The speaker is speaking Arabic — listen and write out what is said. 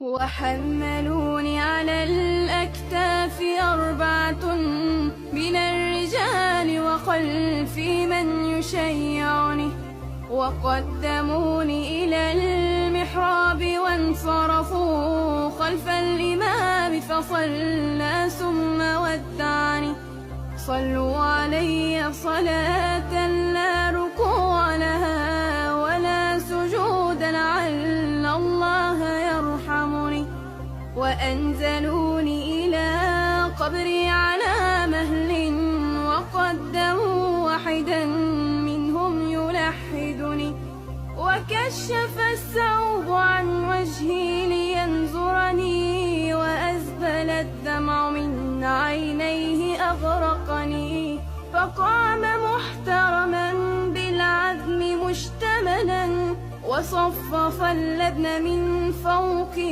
وحملوني على الأكتاف 4 من الرجال وخلفي من يشيعني، وقدموني إلى المحراب وانصرفوا خلف الإمام فصلى ثم ودعني. صلوا علي صلاة لا ركوع لها ولا سجود لعل الله يرحمني، وأنزلوني إلى قبري على مهل وقدموا واحدا منهم يلحدني، وكشف الثوب عن وجهي لينظرني، وأزبل الدمع من عينيه أغرقني، فقام محترما بالعزم مشتملا وصفف اللبن من فوقي